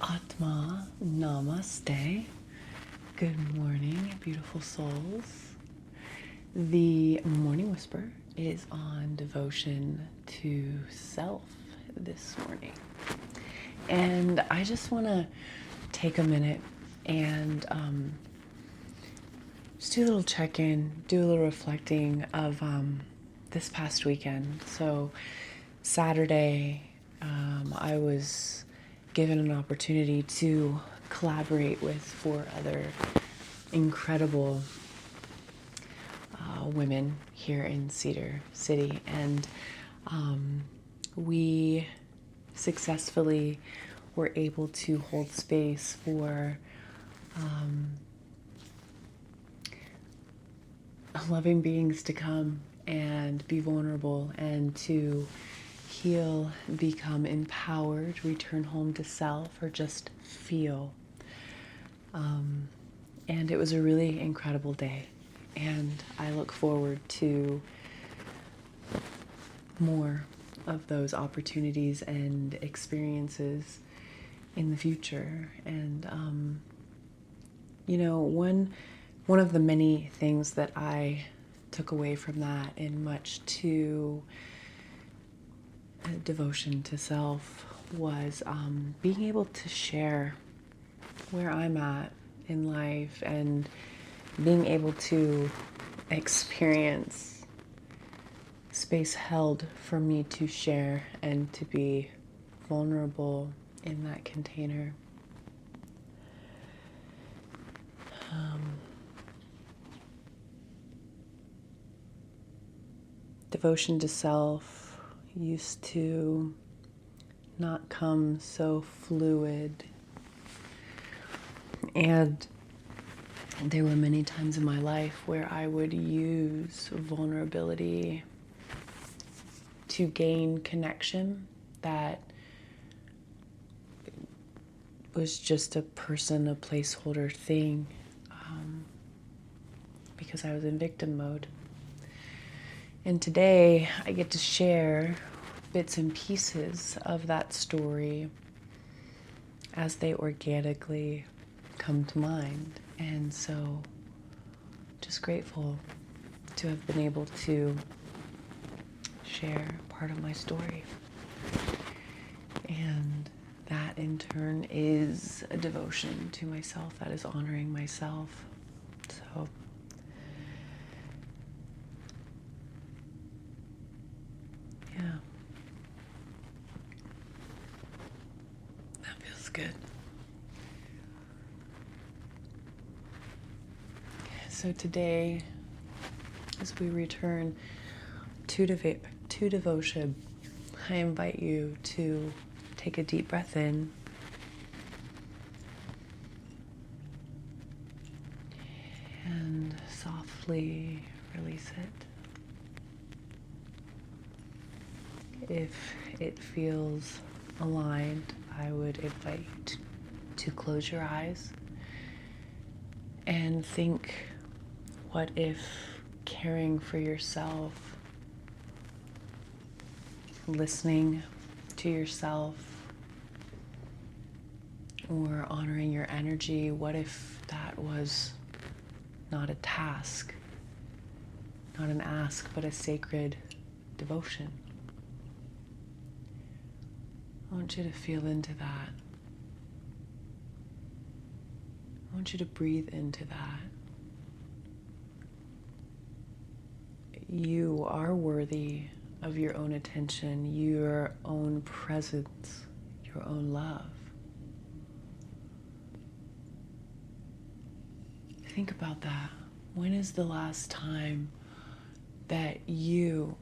Atma Namaste. Good morning, beautiful souls. The Morning Whisper is on devotion to self this morning. And I just want to take a minute and just do a little check-in, do a little reflecting of this past weekend. So Saturday, I was given an opportunity to collaborate with 4 other incredible women here in Cedar City, and we successfully were able to hold space for loving beings to come and be vulnerable and to heal, become empowered, return home to self, or just feel. And it was a really incredible day. And I look forward to more of those opportunities and experiences in the future. And, one of the many things that I took away from that, in much to devotion to self, was being able to share where I'm at in life and being able to experience space held for me to share and to be vulnerable in that container. Devotion to self used to not come so fluid, and there were many times in my life where I would use vulnerability to gain connection that was just a person, a placeholder thing, because I was in victim mode. And today I get to share bits and pieces of that story as they organically come to mind. And so just grateful to have been able to share part of my story. And that in turn is a devotion to myself, that is honoring myself. So yeah, that feels good. So today, as we return to devotion, I invite you to take a deep breath in and softly release it. If it feels aligned, I would invite you to close your eyes and think, what if caring for yourself, listening to yourself, or honoring your energy, what if that was not a task, not an ask, but a sacred devotion? I want you to feel into that. I want you to breathe into that. You are worthy of your own attention, your own presence, your own love. Think about that. When is the last time that you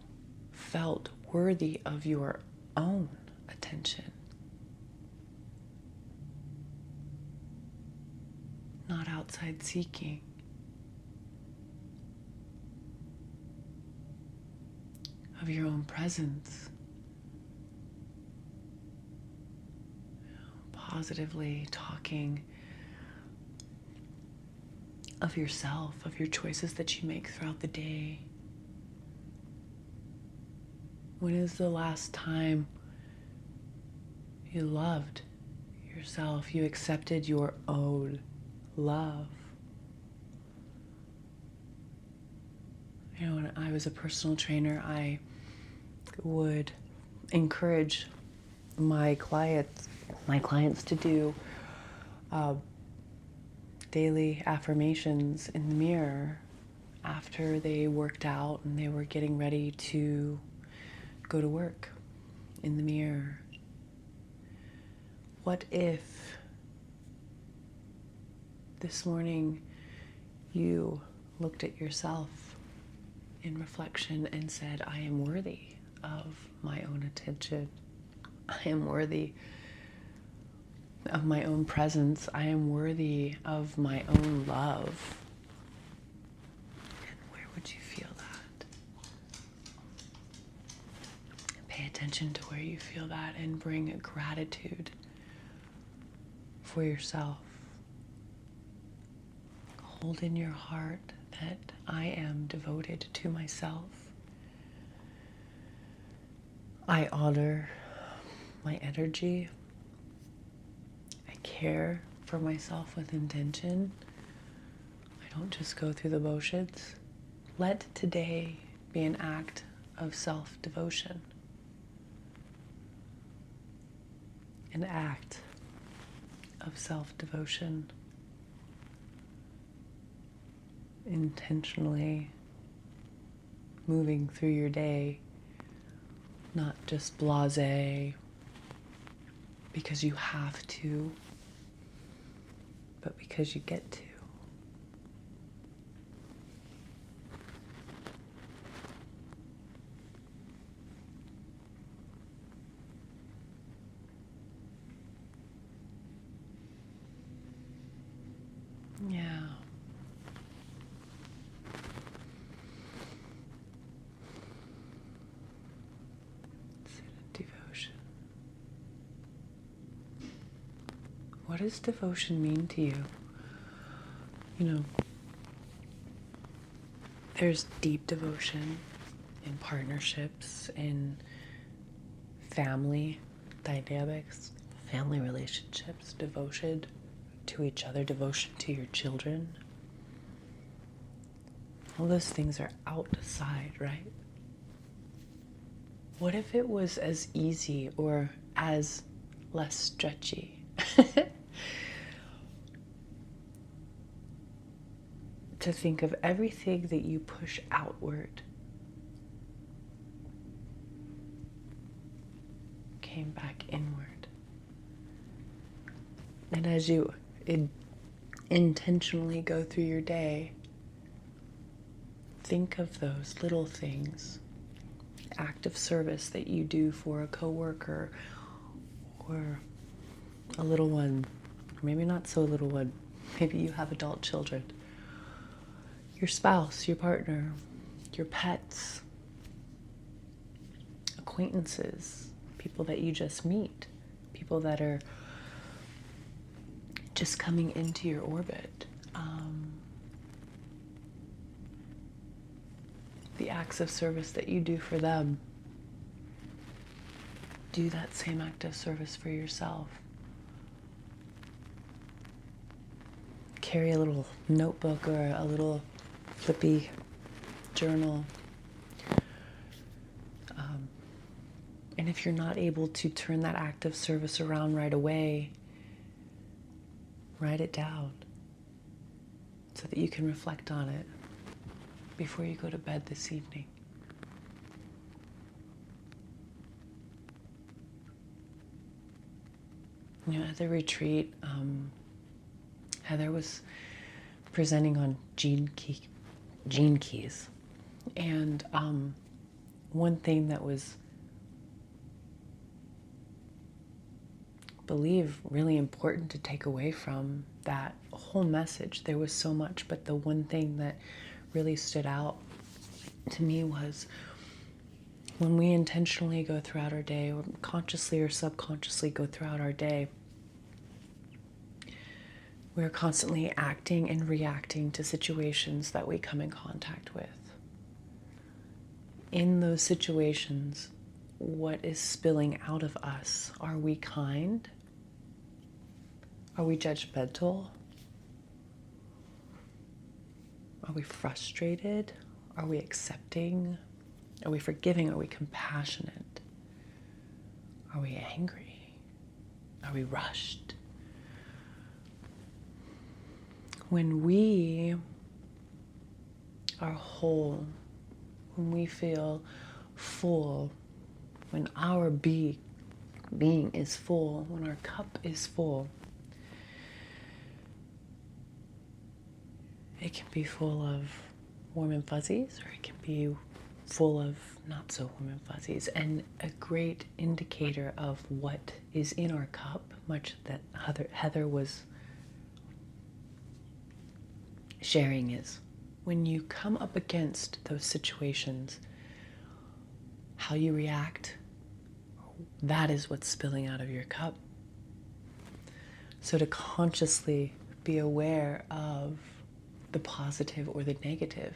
felt worthy of your own attention? Not outside seeking. Of your own presence. Positively talking of yourself, of your choices that you make throughout the day. When is the last time you loved yourself. You accepted your own love. You know, when I was a personal trainer, I would encourage my clients to do daily affirmations in the mirror after they worked out and they were getting ready to go to work. In the mirror, what if this morning you looked at yourself in reflection and said, I am worthy of my own attention. I am worthy of my own presence. I am worthy of my own love. And where would you feel that? Pay attention to where you feel that and bring gratitude for yourself. Hold in your heart that I am devoted to myself. I honor my energy. I care for myself with intention. I don't just go through the motions. Let today be an act of self-devotion. An act of self-devotion. Intentionally moving through your day, not just blasé because you have to, but because you get to. Yeah. Devotion. What does devotion mean to you? You know, there's deep devotion in partnerships, in family dynamics, family relationships, devotion to each other, devotion to your children. All those things are outside, right? What if it was as easy or as less stretchy? To think of everything that you push outward came back inward. And as you intentionally go through your day, think of those little things, act of service that you do for a coworker or a little one, or maybe not so little one. Maybe you have adult children. Your spouse, your partner, your pets, acquaintances, people that you just meet, people that are just coming into your orbit. The acts of service that you do for them, do that same act of service for yourself. Carry a little notebook or a little flippy journal. And if you're not able to turn that act of service around right away, write it down so that you can reflect on it before you go to bed this evening. You know, at the retreat, Heather was presenting on gene keys. And one thing that was, I believe, really important to take away from that whole message, there was so much, but the one thing that really stood out to me was when we intentionally go throughout our day, or consciously or subconsciously go throughout our day, we're constantly acting and reacting to situations that we come in contact with. In those situations, what is spilling out of us? Are we kind? Are we judgmental? Are we frustrated? Are we accepting? Are we forgiving? Are we compassionate? Are we angry? Are we rushed? When we are whole, when we feel full, when our being is full, when our cup is full, it can be full of warm and fuzzies, or it can be full of not so warm and fuzzies. And a great indicator of what is in our cup, much that Heather was sharing, is when you come up against those situations, how you react, that is what's spilling out of your cup. So to consciously be aware of the positive or the negative,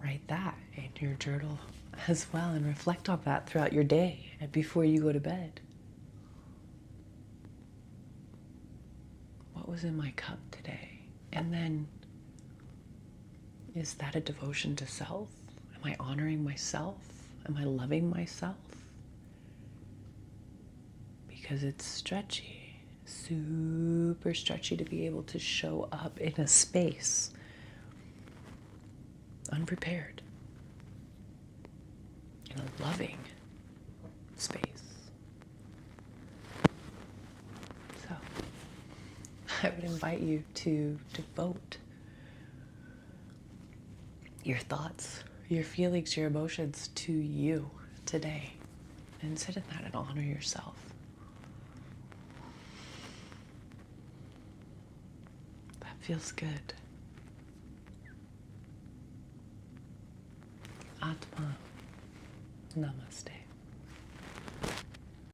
write that in your journal as well, and reflect on that throughout your day and before you go to bed. What was in my cup today? And then, is that a devotion to self? Am I honoring myself? Am I loving myself? Because it's stretchy, super stretchy, to be able to show up in a space unprepared, in a loving space. So I would invite you to devote your thoughts, your feelings, your emotions to you today, and sit in that and honor yourself. That feels good. Atma. Namaste.